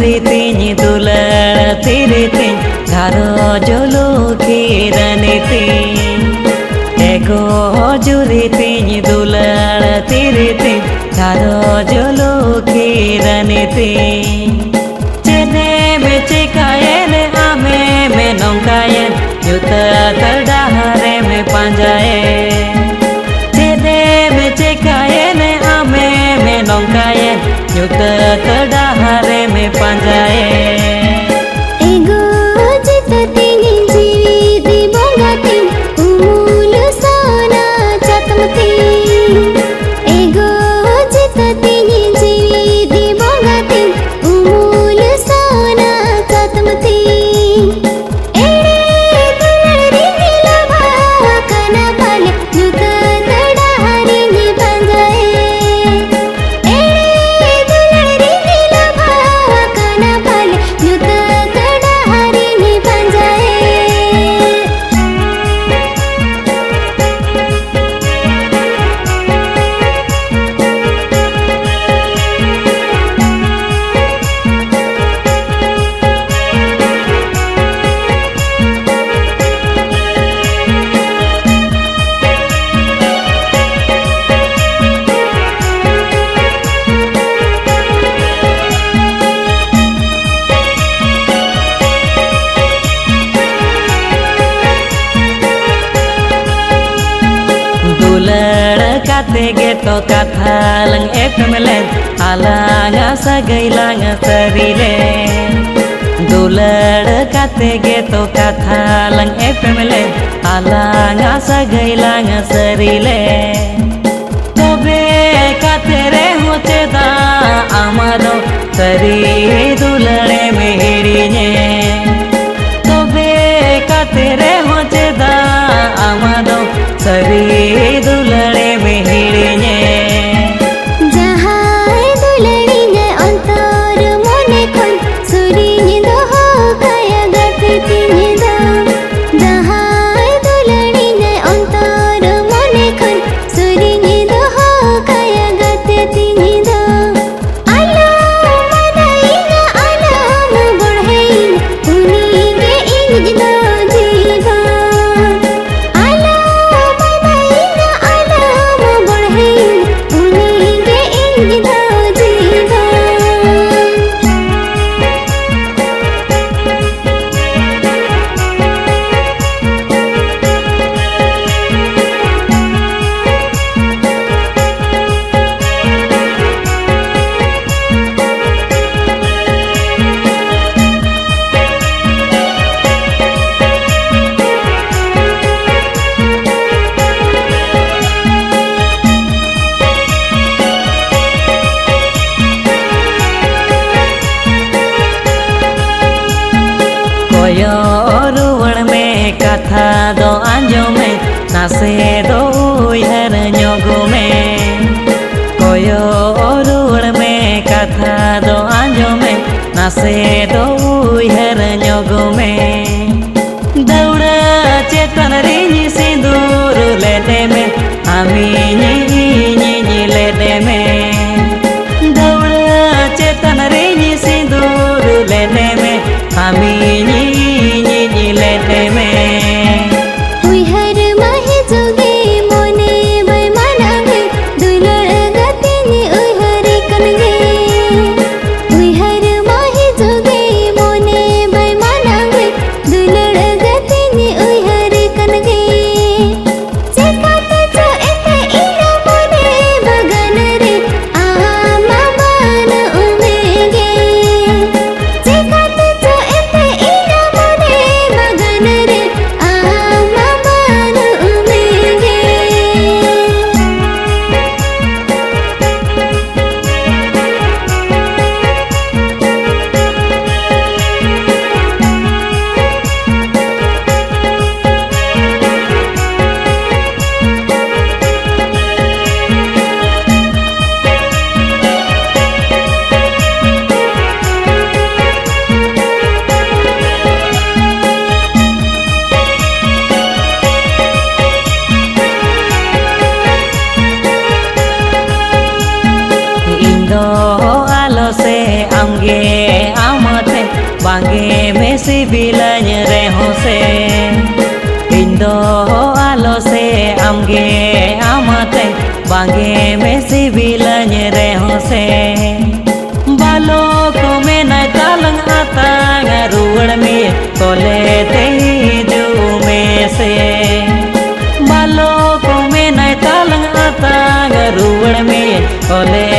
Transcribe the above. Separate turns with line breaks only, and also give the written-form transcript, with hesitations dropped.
जुरी तीन दुलार तेरे तीन घरो जोलो खीरने तीन एगो जुरी तीन दुलार तेरे तीन घरो जोलो खीरने तीन चेने में चिकायन आमे में नौकायन युता तड़ाहरे में पांजाए चेने में चिकायन आमे में नौकायन युता तड़ाहरे में पांजाए दुलड़ गे तो कथा लंग एफमलेन आलांग सगै लांग सरीले दुलड़ गे तो कथा लंग एफमलेन आलांग सगै लांग सरीले तबे काते रे होचे दा आमादो सरी दुलड़े में हिड़ीने तबे काते रे होचे दा आमादो सरी दुलड़े में हिड़ीने
जहाय दुलड़ीने अंतर मने खन सुरीने दोहो काया गते तिने दा जहाय दुलड़ीने अंतर मने खन सुरीने दोहो काया गते तिने दा आलम मदाइना आलम बढ़ेइन उनी के इंजना जीवा
रुवण में कथा दो आंजो में नासे दो उहर ᱧᱚᱜᱚ में कोयो रुवण में कथा दो आंजो में नासे दो उहर ᱧᱚᱜᱚ में दौड़ा चेतन रिनी सिंदूर लेते में आमी नी लेते में दौड़ा चेतन रिनी सिंदूर लेते में आमी लेते में
उहर माहे जोगे मोने बै मानागे दुलड़ गते नि उहर कनगे उहर माहे जोगे
सिबिलाኝ रेहों से इन दो आलो से आमगे आमाते बांगे में सिबिलाኝ रेहों से बालो को में न तालंग आता रुवड़ में कोले ते जो में से बालो को में न तालंग आता रुवड़ में कोले